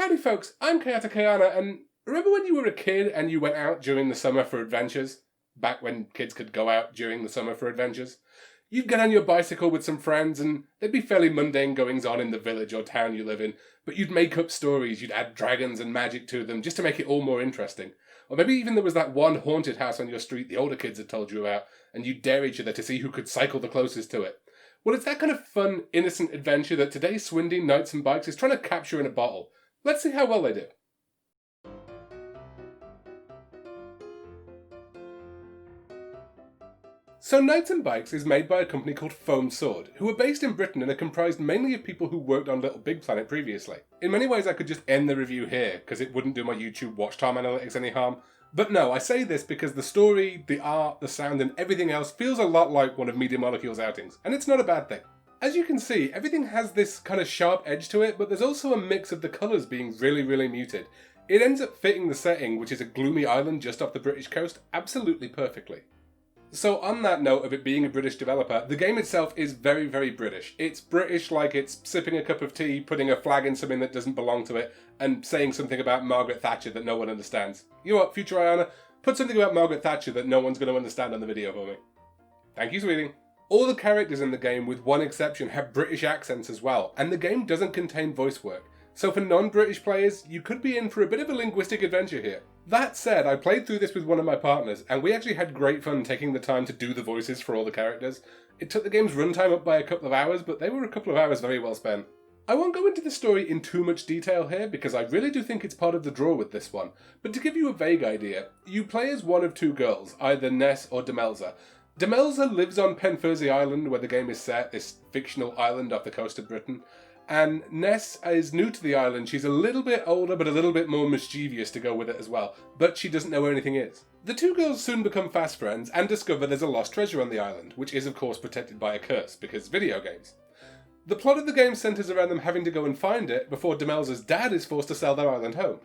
Howdy folks, I'm Kayata, and remember when you were a kid and you went out during the summer for adventures? Back when kids could go out during the summer for adventures? You'd get on your bicycle with some friends and there'd be fairly mundane goings on in the village or town you live in, but you'd make up stories, you'd add dragons and magic to them just to make it all more interesting. Or maybe even there was that one haunted house on your street the older kids had told you about, and you'd dare each other to see who could cycle the closest to it. Well, it's that kind of fun, innocent adventure that today's Swindie Knights and Bikes is trying to capture in a bottle. Let's see how well they do. So Knights and Bikes is made by a company called Foam Sword, who are based in Britain and are comprised mainly of people who worked on Little Big Planet previously. In many ways I could just end the review here, because it wouldn't do my YouTube watch time analytics any harm. But no, I say this because the story, the art, the sound and everything else feels a lot like one of Media Molecule's outings, and it's not a bad thing. As you can see, everything has this kind of sharp edge to it, but there's also a mix of the colours being really muted. It ends up fitting the setting, which is a gloomy island just off the British coast, absolutely perfectly. So on that note of it being a British developer, the game itself is very British. It's British like it's sipping a cup of tea, putting a flag in something that doesn't belong to it, and saying something about Margaret Thatcher that no one understands. You know what, future Ayana, put something about Margaret Thatcher that no one's going to understand on the video for me. Thank you, sweetie. All the characters in the game, with one exception, have British accents as well, and the game doesn't contain voice work. So for non-British players, you could be in for a bit of a linguistic adventure here. That said, I played through this with one of my partners, and we actually had great fun taking the time to do the voices for all the characters. It took the game's runtime up by a couple of hours, but they were a couple of hours very well spent. I won't go into the story in too much detail here, because I really do think it's part of the draw with this one. But to give you a vague idea, you play as one of two girls, either Ness or Demelza. Demelza lives on Penfurzy Island, where the game is set, this fictional island off the coast of Britain. And Ness is new to the island. She's a little bit older, but a little bit more mischievous to go with it as well. But she doesn't know where anything is. The two girls soon become fast friends and discover there's a lost treasure on the island, which is of course protected by a curse, because video games. The plot of the game centres around them having to go and find it before Demelza's dad is forced to sell their island home.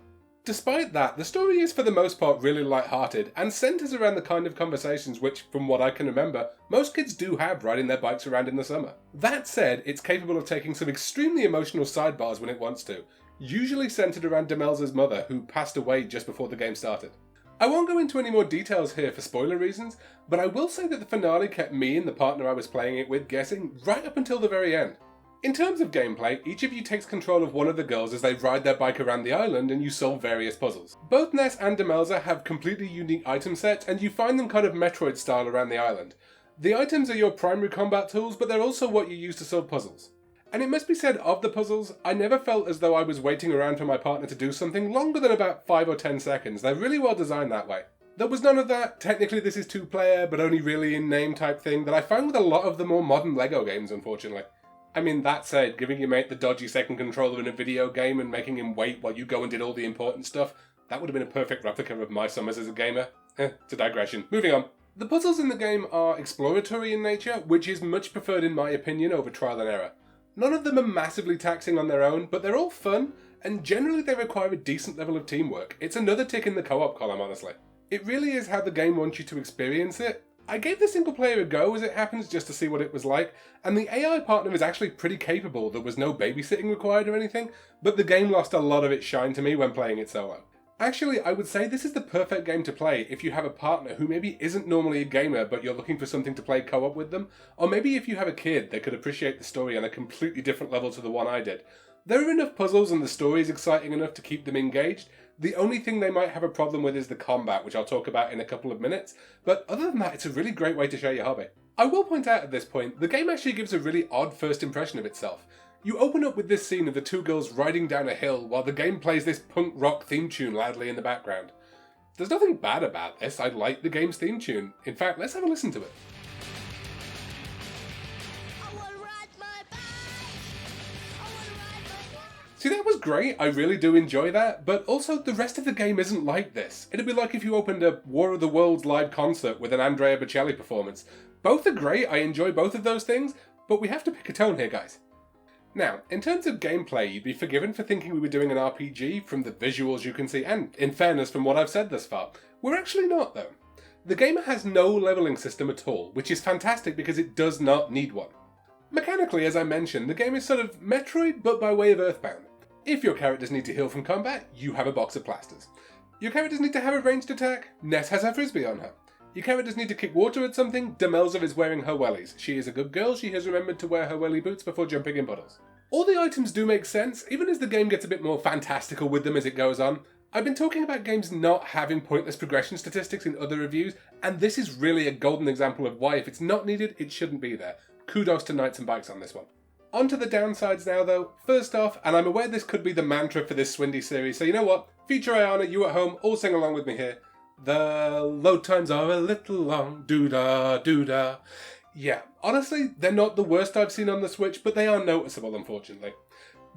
Despite that, the story is for the most part really light-hearted and centres around the kind of conversations which, from what I can remember, most kids do have riding their bikes around in the summer. That said, it's capable of taking some extremely emotional sidebars when it wants to, usually centred around Demelza's mother, who passed away just before the game started. I won't go into any more details here for spoiler reasons, but I will say that the finale kept me and the partner I was playing it with guessing right up until the very end. In terms of gameplay, each of you takes control of one of the girls as they ride their bike around the island and you solve various puzzles. Both Ness and Demelza have completely unique item sets and you find them kind of Metroid style around the island. The items are your primary combat tools, but they're also what you use to solve puzzles. And it must be said of the puzzles, I never felt as though I was waiting around for my partner to do something longer than about 5 or 10 seconds. They're really well designed that way. There was none of that, technically this is 2-player, but only really in name type thing that I found with a lot of the more modern LEGO games, unfortunately. I mean, that said, giving your mate the dodgy second controller in a video game and making him wait while you go and did all the important stuff, that would have been a perfect replica of my summers as a gamer. It's a digression. Moving on. The puzzles in the game are exploratory in nature, which is much preferred in my opinion over trial and error. None of them are massively taxing on their own, but they're all fun, and generally they require a decent level of teamwork. It's another tick in the co-op column, honestly. It really is how the game wants you to experience it. I gave the single player a go as it happens just to see what it was like, and the AI partner is actually pretty capable. There was no babysitting required or anything, but the game lost a lot of its shine to me when playing it solo. Actually, I would say this is the perfect game to play if you have a partner who maybe isn't normally a gamer but you're looking for something to play co-op with them, or maybe if you have a kid that could appreciate the story on a completely different level to the one I did. There are enough puzzles and the story is exciting enough to keep them engaged. The only thing they might have a problem with is the combat, which I'll talk about in a couple of minutes, but other than that, it's a really great way to share your hobby. I will point out at this point, the game actually gives a really odd first impression of itself. You open up with this scene of the two girls riding down a hill while the game plays this punk rock theme tune loudly in the background. There's nothing bad about this, I like the game's theme tune. In fact, let's have a listen to it. See, that was great, I really do enjoy that, but also the rest of the game isn't like this. It'd be like if you opened a War of the Worlds live concert with an Andrea Bocelli performance. Both are great, I enjoy both of those things, but we have to pick a tone here, guys. Now, in terms of gameplay, you'd be forgiven for thinking we were doing an RPG from the visuals you can see, and in fairness from what I've said thus far. We're actually not, though. The game has no leveling system at all, which is fantastic because it does not need one. Mechanically, as I mentioned, the game is sort of Metroid, but by way of Earthbound. If your characters need to heal from combat, you have a box of plasters. Your characters need to have a ranged attack, Ness has her frisbee on her. Your characters need to kick water at something, Demelza is wearing her wellies. She is a good girl, she has remembered to wear her welly boots before jumping in puddles. All the items do make sense, even as the game gets a bit more fantastical with them as it goes on. I've been talking about games not having pointless progression statistics in other reviews, and this is really a golden example of why if it's not needed, it shouldn't be there. Kudos to Knights and Bikes on this one. On to the downsides now though. First off, and I'm aware this could be the mantra for this Swindie series, so you know what? Future Ayana, you at home, all sing along with me here. The load times are a little long, doo-da, doo-da. Yeah, honestly, they're not the worst I've seen on the Switch, but they are noticeable, unfortunately.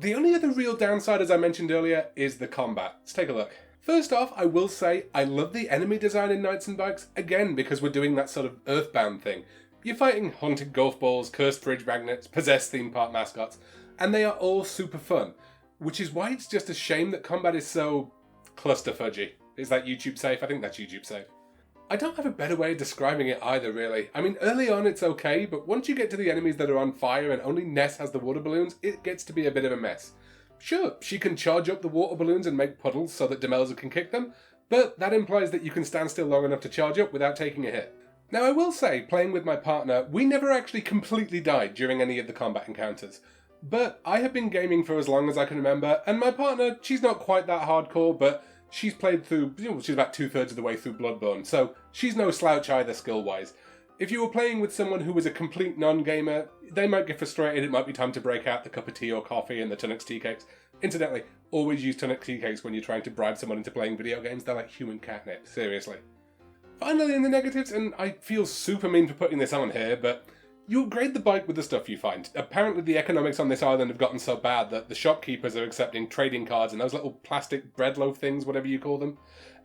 The only other real downside, as I mentioned earlier, is the combat. Let's take a look. First off, I will say, I love the enemy design in Knights and Bikes, again, because we're doing that sort of Earthbound thing. You're fighting haunted golf balls, cursed fridge magnets, possessed theme park mascots, and they are all super fun, which is why it's just a shame that combat is so clusterfudgy. Is that YouTube safe? I think that's YouTube safe. I don't have a better way of describing it either, really. I mean, early on it's okay, but once you get to the enemies that are on fire and only Ness has the water balloons, it gets to be a bit of a mess. Sure, she can charge up the water balloons and make puddles so that Demelza can kick them, but that implies that you can stand still long enough to charge up without taking a hit. Now I will say, playing with my partner, we never actually completely died during any of the combat encounters. But I have been gaming for as long as I can remember, and my partner, she's not quite that hardcore, but she's played through, she's about 2/3 of the way through Bloodborne, so she's no slouch either skill-wise. If you were playing with someone who was a complete non-gamer, they might get frustrated, it might be time to break out the cup of tea or coffee and the Tunnux tea cakes. Incidentally, always use Tunnux tea cakes when you're trying to bribe someone into playing video games, they're like human catnip, seriously. Finally, in the negatives, and I feel super mean for putting this on here, but you upgrade the bike with the stuff you find. Apparently the economics on this island have gotten so bad that the shopkeepers are accepting trading cards and those little plastic bread loaf things, whatever you call them,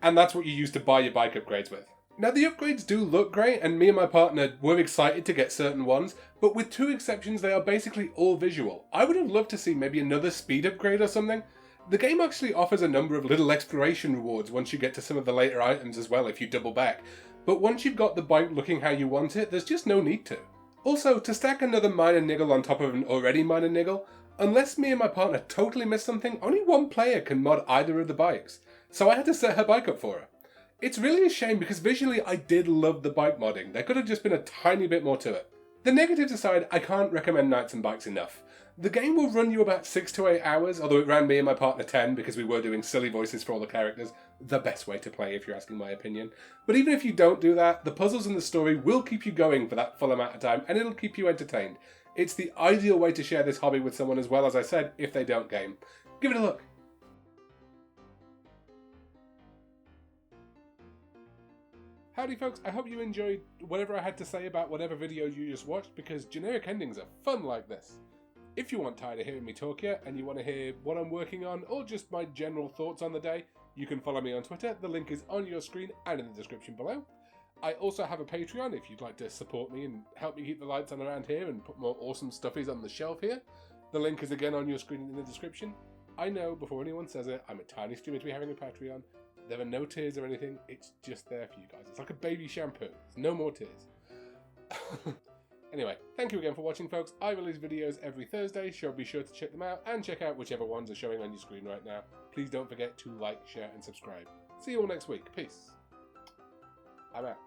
and that's what you use to buy your bike upgrades with. Now the upgrades do look great, and me and my partner were excited to get certain ones, but with two exceptions they are basically all visual. I would have loved to see maybe another speed upgrade or something. The game actually offers a number of little exploration rewards once you get to some of the later items as well if you double back, but once you've got the bike looking how you want it, there's just no need to. Also, to stack another minor niggle on top of an already minor niggle, unless me and my partner totally miss something, only one player can mod either of the bikes, so I had to set her bike up for her. It's really a shame because visually I did love the bike modding, there could have just been a tiny bit more to it. The negatives aside, I can't recommend Knights and Bikes enough. The game will run you about 6 to 8 hours, although it ran me and my partner 10 because we were doing silly voices for all the characters. The best way to play if you're asking my opinion. But even if you don't do that, the puzzles and the story will keep you going for that full amount of time and it'll keep you entertained. It's the ideal way to share this hobby with someone as well, as I said, if they don't game. Give it a look. Howdy folks, I hope you enjoyed whatever I had to say about whatever video you just watched, because generic endings are fun like this. If you aren't tired of hearing me talk here, and you want to hear what I'm working on, or just my general thoughts on the day, you can follow me on Twitter, the link is on your screen and in the description below. I also have a Patreon if you'd like to support me and help me keep the lights on around here and put more awesome stuffies on the shelf here. The link is again on your screen and in the description. I know, before anyone says it, I'm a tiny streamer to be having a Patreon. There are no tears or anything, it's just there for you guys. It's like a baby shampoo, there's no more tears. Anyway, thank you again for watching folks. I release videos every Thursday, so be sure to check them out and check out whichever ones are showing on your screen right now. Please don't forget to like, share and subscribe. See you all next week. Peace. I'm out.